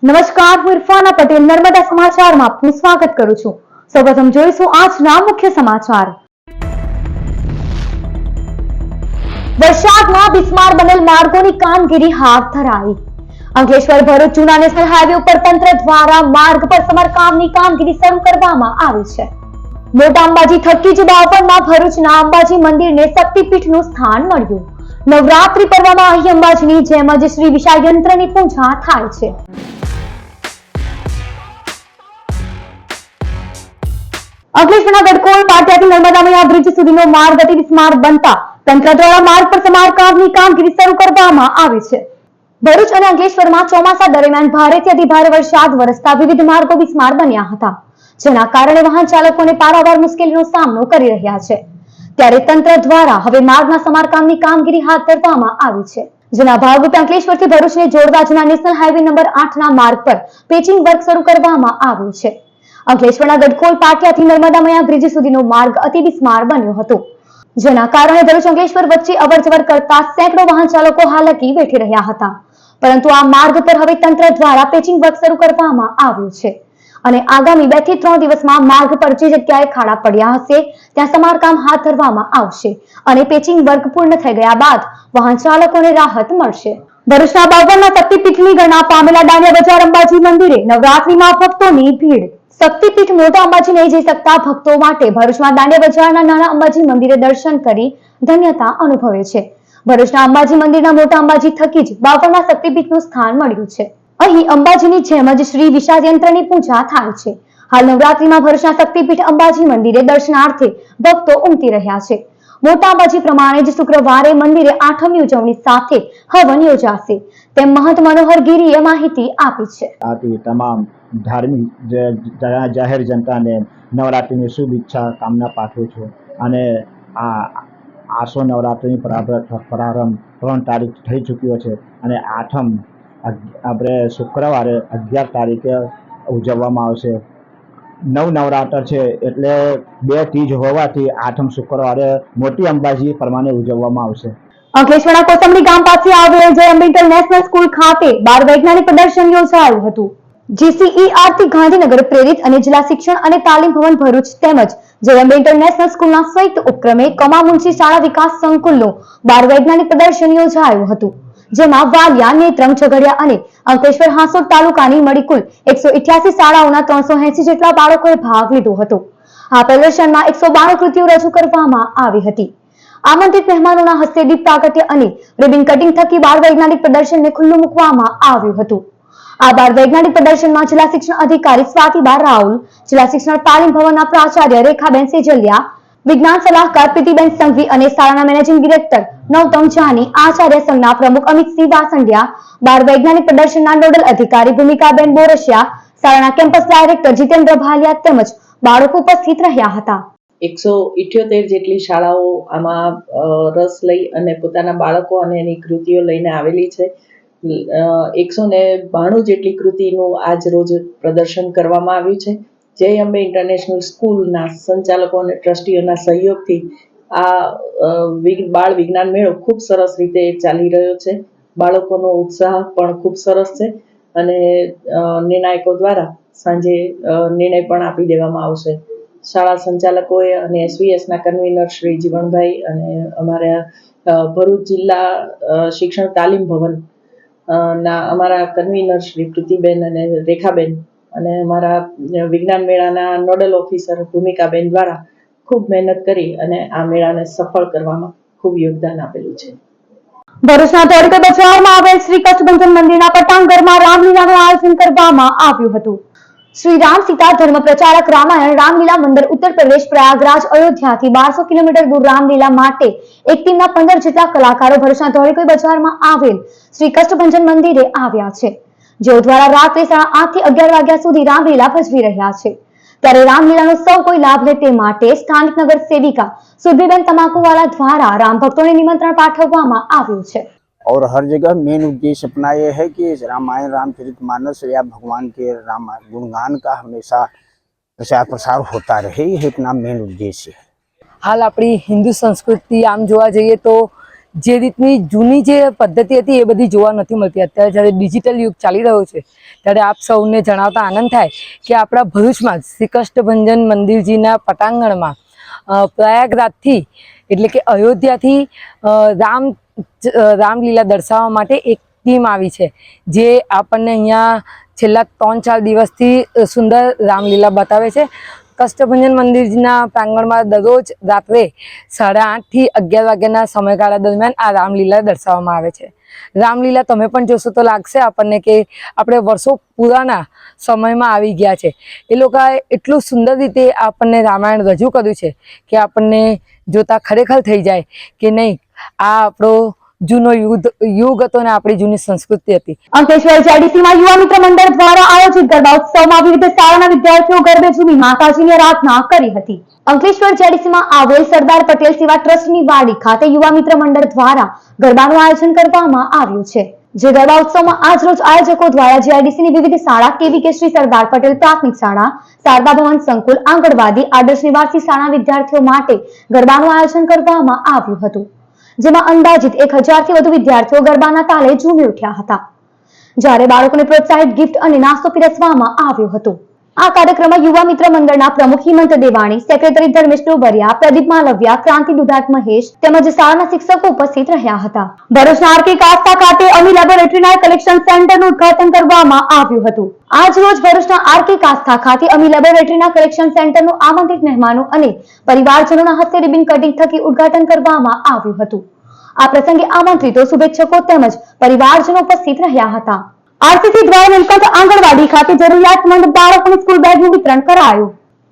નમસ્કાર, હું ઇરફાના પટેલ નર્મદા સમાચારમાં આપનું સ્વાગત કરું છું। સૌપ્રથમ જોઈશું આજના મુખ્ય સમાચાર। વરસાદમાં બિસ્માર બનેલ માર્ગોની કામગીરી હાથ ધરાઈ। અંકલેશ્વર ભરૂચ જૂના નેશનલ હાઈવે ઉપર તંત્ર દ્વારા માર્ગ પર સમારકામની કામગીરી શરૂ કરવામાં આવી છે। મોટા અંબાજી થકી જ બાવળમાં ભરૂચના અંબાજી મંદિરને શક્તિપીઠનું સ્થાન મળ્યું। નવરાત્રી પર્વમાં અહીં અંબાજીની જેમ જ શ્રી વિશાળ યંત્રની પૂજા થાય છે। અંકલેશ્વરના ગડકોલ પાટિયાથી નર્મદા મૈયા બ્રિજ સુધીનો માર્ગ અતિ બિસ્માર બનતા તંત્ર દ્વારા માર્ગ પર સમારકામની કામગીરી શરૂ કરવામાં આવી છે। ભરૂચ અને અંકલેશ્વરમાં ચોમાસા દરમિયાન ભારેથી અતિભારે વરસાદ વરસતા વિવિધ માર્ગો બિસ્માર બન્યા હતા, જેના કારણે વાહન ચાલકોને પારાવાર મુશ્કેલીનો સામનો કરી રહ્યા છે। ત્યારે તંત્ર દ્વારા હવે માર્ગના સમારકામની કામગીરી હાથ ધરવામાં આવી છે, જેના ભાગરૂપે અંકલેશ્વરથી ભરૂચને જોડતા જૂના નેશનલ હાઈવે નંબર 8ના માર્ગ પર પેચિંગ વર્ક શરૂ કરવામાં આવ્યું છે। અંકલેશ્વરના ગડકોલ પાટિયાથી નર્મદા મૈયા બ્રિજ સુધીનો માર્ગ અતિ બિસ્માર બન્યો હતો, જેના કારણે ભરૂચ અંકલેશ્વર વચ્ચે અવરજવર કરતા સેંકડો વાહન ચાલકો હાલાકી વેઠી રહ્યા હતા, પરંતુ આ માર્ગ પર હવે તંત્ર દ્વારા પેચિંગ વર્ક શરૂ કરવામાં આવ્યું છે અને આગામી 2 થી 3 દિવસમાં માર્ગ પર જે જગ્યાએ ખાડા પડ્યા હશે ત્યાં સમારકામ હાથ ધરવામાં આવશે અને પેચિંગ વર્ક પૂર્ણ થઈ ગયા બાદ વાહન ચાલકોને રાહત મળશે। ભરૂચના બાવળના શક્તિપીઠની ગણના પામેલા દાંડિયા બજાર અંબાજી મંદિરે નવરાત્રીમાં ભક્તોની ભીડ। શક્તિપીઠ મોટા અંબાજી નહીં જઈ શકતા ભક્તો માટે ભરૂચમાં દાંડિયા બજારના નાના અંબાજી મંદિરે દર્શન કરી ધન્યતા અનુભવે છે। ભરૂચના અંબાજી મંદિરના મોટા અંબાજી થકી જ બાવળના શક્તિપીઠનું સ્થાન મળ્યું છે। અહીં અંબાજીની જેમ જ શ્રી વિશાળ યંત્રની પૂજા થાય છે। હાલ નવરાત્રીમાં ભરૂચના શક્તિપીઠ અંબાજી મંદિરે દર્શનાર્થે ભક્તો ઉમટી રહ્યા છે। મોટા અંબાજી પ્રમાણે જ શુક્રવારે મંદિરે આઠમની ઉજવણી સાથે હવન યોજાશે, તેમ મહંત મનોહર ગીરીએ માહિતી આપી છે। તમામ ધાર્મિક જાહેર જનતાને નવરાત્રિની શુભેચ્છા કામના પાઠવું છું અને આ આસો નવરાત્રિની પ્રારંભ 3 તારીખ થઈ ચૂક્યો છે અને આઠમ આપણે શુક્રવારે 11 તારીખે ઉજવવામાં આવશે। નવરાત્ર છે એટલે 2 તીજ હોવાથી આઠમ શુક્રવારે મોટી અંબાજી પ્રમાણે ઉજવવામાં આવશે। અંકલેશ્વરના કોસંબડી ગામ પાસે આવેલ જય અંબે ઇન્ટરનેશનલ સ્કૂલ ખાતે બાળ વૈજ્ઞાનિક પ્રદર્શન યોજાયું હતું। GCER થી ગાંધીનગર પ્રેરિત અને જિલ્લા શિક્ષણ અને તાલીમ ભવન ભરૂચ તેમજ જય અંબે ઇન્ટરનેશનલ સ્કૂલના સંયુક્ત ઉપક્રમે કમા મુનશી શાળા વિકાસ સંકુલનું બાળ વૈજ્ઞાનિક પ્રદર્શન યોજાયું હતું, જેમાં વાલિયા, નેત્રંગ, ઝઘડિયા અને અંકલેશ્વર હાંસોડ તાલુકાની મળી કુલ 188 શાળાઓના 380 જેટલા બાળકોએ ભાગ લીધો હતો। આ પ્રદર્શનમાં 192 કૃતિઓ રજૂ કરવામાં આવી હતી। આમંત્રિત મહેમાનોના હસ્તે દીપ પ્રાગટ્ય અને રિબન કટિંગ થકી બાળ વૈજ્ઞાનિક પ્રદર્શનને ખુલ્લું મૂકવામાં આવ્યું હતું। આ બાળ વૈજ્ઞાનિક પ્રદર્શનમાં જિલ્લા શિક્ષણ અધિકારી સ્વાતિબા રાહુલ, જિલ્લા શિક્ષણ તાલીમ ભવનના પ્રાચાર્ય રેખાબેન સેજલિયા, વિજ્ઞાન સલાહકાર પ્રીતિબેન સંઘવી અને શાળાના મેનેજિંગ ડિરેક્ટર નવતમ જાની, આચાર્ય સંઘના પ્રમુખ અમિતસિંહ વાસંડિયા, બાળ વૈજ્ઞાનિક પ્રદર્શનના નોડલ અધિકારી ભૂમિકાબેન બોરસિયા, શાળાના કેમ્પસ ડાયરેક્ટર જીતેન્દ્ર ભાલિયા તેમજ બાળકો ઉપસ્થિત રહ્યા હતા। 178 જેટલી શાળાઓ આમાં રસ લઈ અને પોતાના બાળકો અને એની કૃતિઓ લઈને આવેલી છે। 192 જેટલી કૃતિનું આજ રોજ પ્રદર્શન કરવામાં આવ્યું છે। જય અંબે ઇન્ટરનેશનલ સ્કૂલના સંચાલકો અને ટ્રસ્ટીઓના સહયોગથી આ બાળ વિજ્ઞાન મેળો ખૂબ સરસ રીતે ચાલી રહ્યો છે। બાળકોનો ઉત્સાહ પણ ખૂબ સરસ છે અને નિર્ણાયકો દ્વારા સાંજે નિર્ણય પણ આપી દેવામાં આવશે। શાળા સંચાલકોએ અને SVSના કન્વીનર શ્રી જીવણભાઈ અને અમારા ભરૂચ જિલ્લા શિક્ષણ તાલીમ ભવન ના અમારા કન્વીનર શ્રી પ્રીતિબેન અને રેખાબેન અને અમારા વિજ્ઞાન મેળાના નોડલ ઓફિસર ભૂમિકાબેન દ્વારા ખૂબ મહેનત કરી અને આ મેળાને સફળ કરવામાં ખૂબ યોગદાન આપેલું છે। ભરૂચના ધોળકા બજારમાં આવેલ શ્રી કષ્ટભંજન મંદિરના પટાંગણમાં રામલીલાનું આયોજન કરવામાં આવ્યું હતું। શ્રી રામ સીતા ધર્મ પ્રચારક રામાયણ રામલીલા મંદિર ઉત્તર પ્રદેશ પ્રયાગરાજ અયોધ્યાથી 1200 કિલોમીટર દૂર રામલીલા માટે એક ટીમના 15 જેટલા કલાકારો ભરૂચના ધોળકા બજારમાં આવેલ શ્રી કષ્ટભંજન મંદિરે આવ્યા છે, જેઓ દ્વારા રાત્રે 8:30 થી 11 વાગ્યા સુધી રામલીલા ભજવી રહ્યા છે। ત્યારે રામલીલાનો સૌ કોઈ લાભ લે તે માટે સ્થાનિક નગર સેવિકા સુરભીબેન તમાકુવાલા દ્વારા રામ ભક્તોને નિમંત્રણ પાઠવવામાં આવ્યું છે। और हर जगह मेन उद्देश्य अपना ये है कि रामायण रामचरितमानस या भगवान के राम गुणगान का हमेशा प्रचार प्रसार होता रहे, ये अपना मेन उद्देश्य है। हाल अपनी हिंदू संस्कृति आम जोवा जईए तो જે રીતની જૂની જે પદ્ધતિ હતી એ બધી જોવા નથી મળતી. અત્યારે જ્યારે ડિજિટલ યુગ ચાલી રહ્યો છે ત્યારે આપ સૌને જણાવતા આનંદ થાય કે આપણા ભરૂચમાં શ્રી કૃષ્ણભંજન મંદિરજીના પટાંગણમાં પ્રયાગરાજથી એટલે કે અયોધ્યાથી રામલીલા દર્શાવવા માટે એક ટીમ આવી છે, જે આપણને અહીંયા છેલ્લા 3-4 દિવસથી સુંદર રામલીલા બતાવે છે. કષ્ટભંજન મંદિરના પ્રાંગણમાં દરરોજ રાત્રે 8:30 થી 11 વાગ્યાના સમયગાળા દરમિયાન આ રામલીલા દર્શાવવામાં આવે છે. રામલીલા તમે પણ જોશો તો લાગશે આપણને કે આપણે વર્ષો પુરાના સમયમાં આવી ગયા છે. એ લોકોએ એટલું સુંદર રીતે આપણને રામાયણ રજૂ કર્યું છે કે આપણને જોતા ખરેખર થઈ જાય કે નહીં, આ આપણો જૂનો યુગ હતો ને આપણી જૂની સંસ્કૃતિ હતી. અંકલેશ્વર જેડીસીમાં યુવા મિત્ર મંડળ દ્વારા આયોજિત ગરબા ઉત્સવમાં વિવિધ શાળાના વિદ્યાર્થીઓ ગરબે ઝૂમી માતાજીની આરાધના કરી હતી. અંકલેશ્વર જેડીસીમાં આવેલ સરદાર પટેલ સેવા ટ્રસ્ટની વાડી ખાતે યુવા મિત્ર મંડળ દ્વારા ગરબાનું આયોજન કરવામાં આવ્યું છે. જે ગરબા ઉત્સવમાં આજ રોજ આયોજકો દ્વારા જેડીસીની વિવિધ શાળા કેવી કે શ્રી સરદાર પટેલ પ્રાથમિક શાળા, શારદા ભવન સંકુલ, આંગણવાડી, આદર્શ નિવાસી શાળા વિદ્યાર્થીઓ માટે ગરબાનું આયોજન કરવામાં આવ્યું હતું, જેમાં અંદાજિત 1000 થી વધુ વિદ્યાર્થીઓ ગરબાના તાલે ઝૂમી ઉઠ્યા હતા. જ્યારે બાળકોને પ્રોત્સાહિત ગિફ્ટ અને નાસ્તો પીરસવામાં આવ્યો હતો. આ કાર્યક્રમમાં યુવા મિત્ર મંડળના પ્રમુખ હિમંત દેવાણી, સેક્રેટરી ધર્મેશ ડોબરિયા, પ્રદીપ માલવિયા, ક્રાંતિ દુધાત મહેશ તેમજ શાળાના શિક્ષકો ઉપસ્થિત રહ્યા હતા. ભરૂચના આરકે કાસ્તા ખાતે અમી લેબોરેટરીના કલેક્શન સેન્ટરનું ઉદ્ઘાટન કરવામાં આવ્યું હતું. આજ રોજ ભરૂચના આરકે કાસ્તા ખાતે અમી લેબોરેટરીના કલેક્શન સેન્ટરનું આમંત્રિત મહેમાનો અને પરિવારજનોના હસ્તે રિબન કટિંગ થકી ઉદ્ઘાટન કરવામાં આવ્યું હતું. આ પ્રસંગે આમંત્રિતો, શુભેચ્છકો તેમજ પરિવારજનો ઉપસ્થિત રહ્યા હતા. આરસીસી દ્વારા નીલકંઠ આંગણવાડી ખાતે જરૂરિયાતમંદ બાળકોને સ્કૂલ બેગનું વિતરણ કરાયું.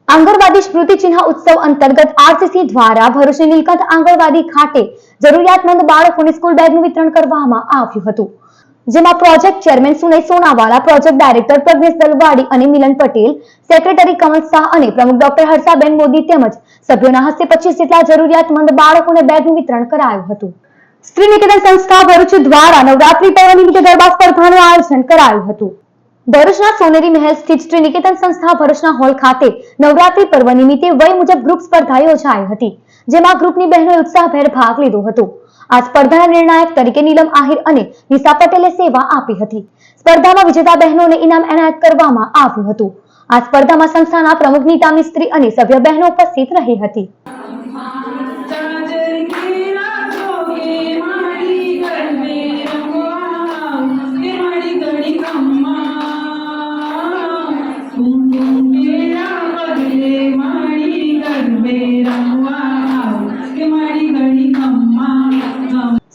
આંગણવાડી સ્મૃતિ ચિહ્ન ઉત્સવ અંતર્ગત આરસીસી દ્વારા ભરૂચની નીલકંઠ આંગણવાડી ખાતે જરૂરિયાતમંદ બાળકોને સ્કૂલ બેગનું વિતરણ કરવામાં આવ્યું હતું, જેમાં project chairman Sunay Sonawala, project director Pragnesh Dalwadi અને મિલન પટેલ, સેક્રેટરી કમલ શાહ અને પ્રમુખ ડોક્ટર હર્ષાબેન મોદી તેમજ સભ્યોના હસ્તે 25 જેટલા જરૂરિયાતમંદ બાળકોને બેગનું વિતરણ કરાયું હતું. શ્રી નિકેતન સંસ્થા ભરૂચ દ્વારા નવરાત્રી પર્વ નિમિત્તે ગરબા સ્પર્ધાનું આયોજન કરાયું હતું. ભરૂચના સોનેરી મહેલ સ્થિત શ્રી નિકેતન સંસ્થા ભરૂચના હોલ ખાતે નવરાત્રી પર્વ નિમિત્તે વય મુજબ ગ્રુપ સ્પર્ધા યોજાઈ હતી, જેમાં ગ્રુપની બહેનોએ ઉત્સાહભેર ભાગ લીધો હતો. આ સ્પર્ધાના નિર્ણાયક તરીકે નીલમ આહિર અને નિશા પટેલે સેવા આપી હતી. સ્પર્ધામાં વિજેતા બહેનોને ઇનામ એનાયત કરવામાં આવ્યું હતું. આ સ્પર્ધામાં સંસ્થાના પ્રમુખ નીતા મિસ્ત્રી અને સભ્ય બહેનો ઉપસ્થિત રહી હતી.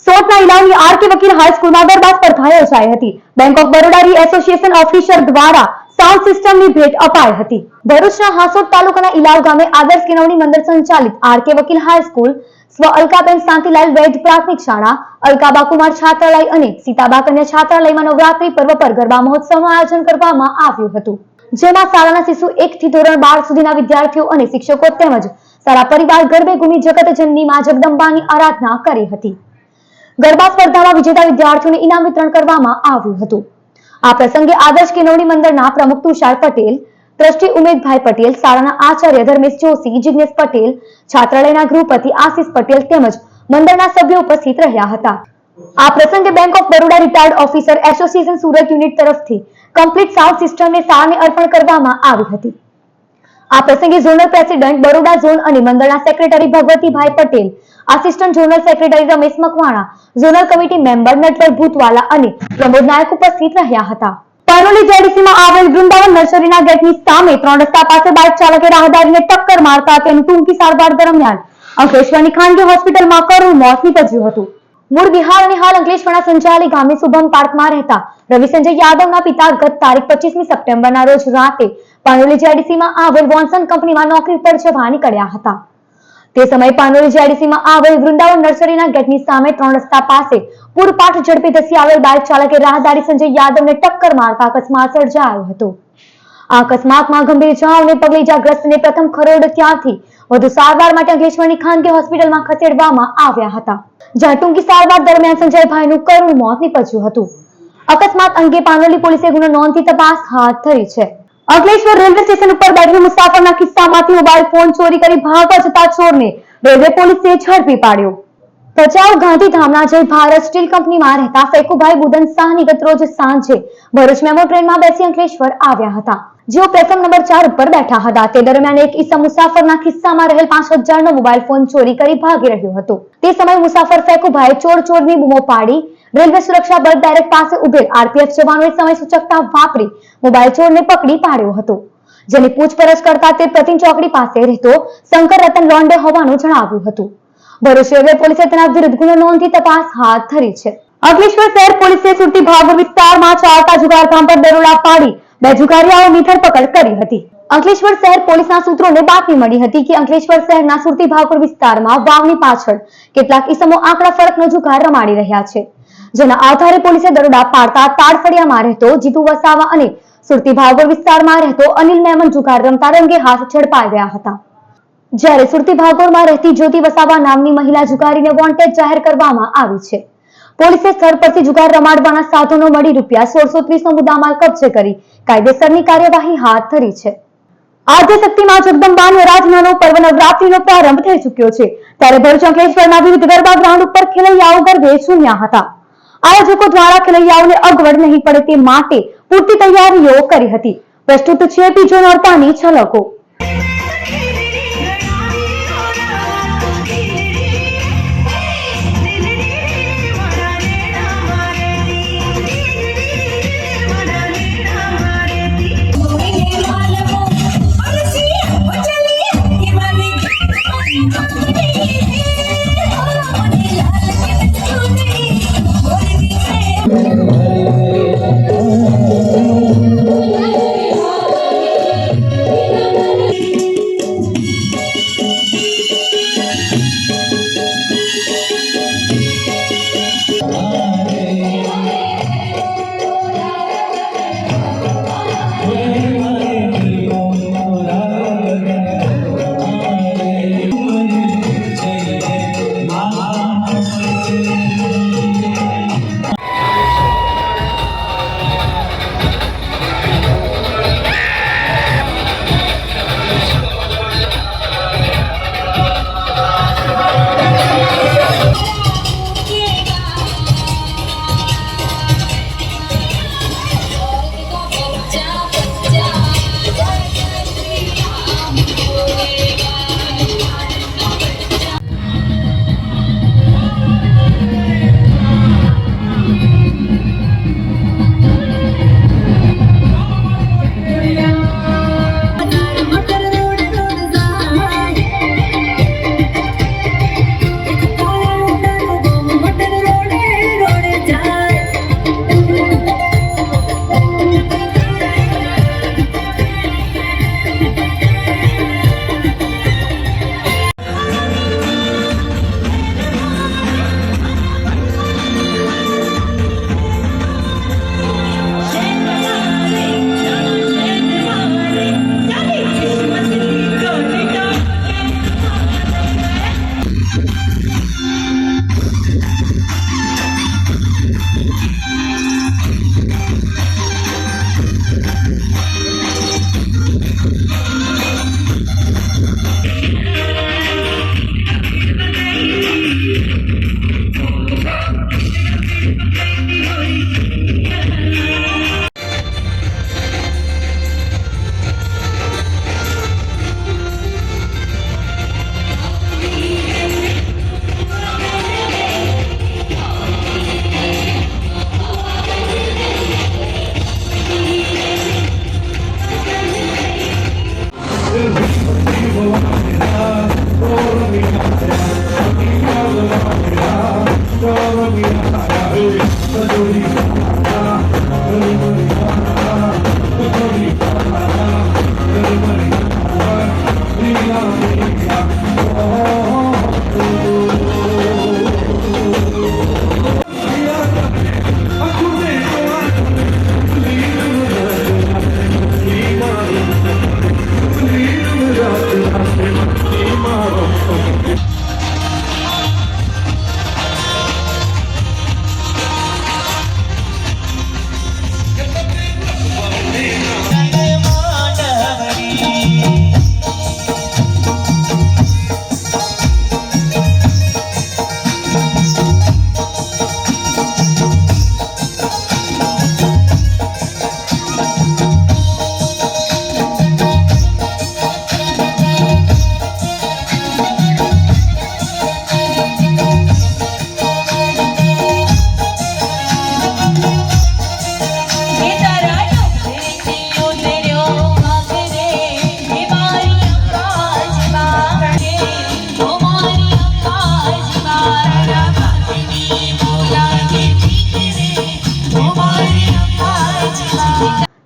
સોટના ઇલાવની આરકે વકીલ હાઈસ્કૂલમાં ગરબા સ્પર્ધા યોજાઈ હતી. Bank of Baroda association officer દ્વારા સાઉન્ડ સિસ્ટમની ભેટ અપાઈ હતી. ભરૂચના હાસોટ તાલુકાના ઇલાવ ગામે આદર્શ કેળવણી મંડળ સંચાલિત આરકે વકીલ હાઈસ્કૂલ, સ્વ અલકાબેન શાંતિલાલ વૈદ પ્રાથમિક શાળા, અલકાબા કુમાર છાત્રાલય અને સીતાબા કન્યા છાત્રાલયમાં નવરાત્રી પર્વ પર ગરબા મહોત્સવનું આયોજન કરવામાં આવ્યું હતું, જેમાં શાળાના શિશુ 1 થી ધોરણ 12 સુધીના વિદ્યાર્થીઓ અને શિક્ષકો તેમજ સારા પરિવાર ગરબે ઘૂમી જગતજનની માં જગદંબાની આરાધના કરી હતી. ગરબા સ્પર્ધામાં વિજેતા વિદ્યાર્થીઓને ઇનામ વિતરણ કરવામાં આવ્યું હતું. આ પ્રસંગે આદર્શ કેળવણી મંડળના પ્રમુખ તુષાર પટેલ, ટ્રસ્ટી ઉમેદભાઈ પટેલ, શાળાના આચાર્ય ધર્મેશ જોશી, જિગ્નેશ પટેલ, છાત્રાલયના ગૃહપતિ આશીષ પટેલ તેમજ મંડળના સભ્યો ઉપસ્થિત રહ્યા હતા. આ પ્રસંગે bank of Baroda retired officer association Surat unit તરફથી કમ્પ્લીટ સાઉન્ડ સિસ્ટમને શાળાને અર્પણ કરવામાં આવી હતી. આ પ્રસંગે ઝોનલ પ્રેસિડેન્ટ બરોડા ઝોન અને મંડળના secretary Bhagwatibhai Patel, assistant zonal secretary Ramesh Makwana, zonal committee member Natwar Bhootwala અને પ્રમોદ નાયક ઉપસ્થિત રહ્યા હતા. પાનોલી જેડીસીમાં આવેલ વૃંદાવન નર્સરીના ગેટની સામે 3 રસ્તા પાસે બાઇક ચાલકે રાહદારીને ટક્કર મારતા તેની ટૂંકી સારવાર દરમિયાન અંકલેશ્વરની ખાનગી હોસ્પિટલમાં કરુણ મોત નીપજ્યું હતું. મૂળ બિહાર અને હાલ અંકલેશ્વરના સંચાલી ગામે શુભમ પાર્કમાં રહેતા રવિ સંજય યાદવના પિતા ગત તારીખ 25મી સપ્ટેમ્બરના રોજ રાતે પાનોલી જેડીસીમાં આવેલ વોન્સન કંપનીમાં નોકરી પર જવા નીકળ્યા હતા. તે સમયે પાનોલી જેડીસીમાં આવેલ વૃંદાવન નર્સરીના ગેટની સામે 3 રસ્તા પાસે પૂરપાટ ઝડપે ધસી આવેલ બાઇક ચાલકે રાહદારી સંજય યાદવને ટક્કર મારતા અકસ્માત સર્જાયો હતો. આ અકસ્માતમાં ગંભીર ઇજાઓને પગલે ઇજાગ્રસ્તને પ્રથમ ખરોડ ત્યાંથી વધુ સારવાર માટે અંકલેશ્વરની ખાનગી હોસ્પિટલમાં ખસેડવામાં આવ્યા હતા, જ્યાં ટૂંકી સારવાર દરમિયાન સંજયભાઈનું કરુણ મોત નીપજ્યું હતું. અકસ્માત અંગે પાનોલી પોલીસે ગુનો નોંધી તપાસ હાથ ધરી છે. અંકલેશ્વર રેલવે સ્ટેશન ઉપર બેઠેલ મુસાફરના ખિસ્સામાંથી મોબાઈલ ફોન ચોરી કરી ભાગવા જતા ચોરને રેલવે પોલીસે ઝડપી પાડ્યો. ભચાઉ ગાંધીધામના જય ભારત સ્ટીલ કંપનીમાં રહેતા ફેકુભાઈ બુદન શાહની ગત રોજ સાંજે ભરૂચ મેમો ટ્રેનમાં બેસી અંકલેશ્વર આવ્યા હતા. જેઓ પ્લેટફોર્મ નંબર 4 ઉપર બેઠા હતા. તે દરમિયાન એક ઈસમ મુસાફરના ખિસ્સામાં રહેલ 5000નો મોબાઈલ ફોન ચોરી કરી ભાગી રહ્યો હતો. તે સમયે મુસાફર ફેકુભાઈએ ચોરની બૂમો પાડી રેલવે સુરક્ષા બળ ડાયરેક્ટ પાસે ઉભેલ આરપીએફ જવાનોએ સમય સૂચકતા વાપરી મોબાઈલ ચોરને પકડી પાડ્યો હતો. જેની પૂછપરછ કરતા તે પ્રતિન ચોકડી પાસે રહેતો શંકર રતન લોંડે હોવાનું જણાવ્યું હતું. ભરૂચ રેલવે પોલીસે તેના વિરુદ્ધ ગુનો નોંધી તપાસ હાથ ધરી છે. અંકલેશ્વર શહેર પોલીસે સુરતી ભાગોળ વિસ્તારમાં ચાલતા જુગારધામ પર દરોડા પાડી 2 જુગારીયાઓની ધરપકડ કરી હતી. અંકલેશ્વર શહેર પોલીસના સૂત્રોને બાતમી મળી હતી કે અંકલેશ્વર શહેરના સુરતી ભાગોળ વિસ્તારમાં વાવની પાછળ કેટલાક ઈસમો આંકડા ફરકનો જુગાર રમાડી રહ્યા છે. જેના આધારે પોલીસે દરોડા પાડતા તાડફળિયામાં રહેતો જીતુ વસાવા અને સુરતી ભાગોળ વિસ્તારમાં રહેતો અનિલ મેમન જુગાર રમતા રંગે હાથ ઝડપાઈ ગયા હતા. જ્યારે સુરતી ભાગોળમાં રહેતી જ્યોતિ વસાવા નામની મહિલા જુગારીને વોન્ટેડ જાહેર કરવામાં આવી છે. પોલીસે સ્થળ પરથી જુગાર રમાડવાના સાધનો મળી ₹1630નો મુદ્દામાલ કબજે કરી કાયદેસરની કાર્યવાહી હાથ ધરી છે. આદ્યશક્તિમાં જગદંબાની આરાધનાનો પર્વ નવરાત્રીનો પ્રારંભ થઈ ચૂક્યો છે. ત્યારે ભરૂચ અંકલેશ્વરના વિવિધ ગરબા ગ્રાઉન્ડ ઉપર ખેલૈયાઓ ગરબે ઝૂમ્યા હતા. આયોજકો દ્વારા ખેલૈયાઓને અગવડ નહીં પડે તે માટે પૂરતી તૈયારીઓ કરી હતી. પ્રસ્તુત છે બીજો નોરતાની ઝલકો.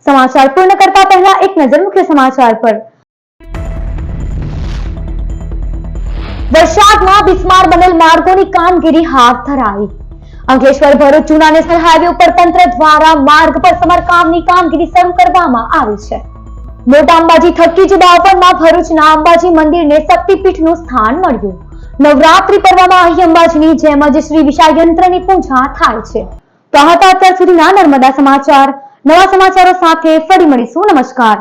સમાચાર પૂર્ણ કરતા પહેલા એક નજર મુખ્ય સમાચાર પર. વરસાદમાં બિસ્માર બનેલ માર્ગોની કામગીરી હાથ ધરાઈ. અંકલેશ્વર ભરૂચ જૂના નેશનલ હાઈવે ઉપર તંત્ર દ્વારા માર્ગ પર સમારકામની કામગીરી શરૂ કરવામાં આવી છે. મોટા અંબાજી થકી જુદાવનમાં ભરૂચના અંબાજી મંદિરને શક્તિપીઠનું સ્થાન મળ્યું. નવરાત્રી પર્વમાં અહીં અંબાજીની જેમ જ શ્રી વિશાળ યંત્રની પૂજા થાય છે. તો આ હતા અત્યાર સુધીના નર્મદા સમાચાર. નવા સમાચારો સાથે ફરી મળીશું. નમસ્કાર.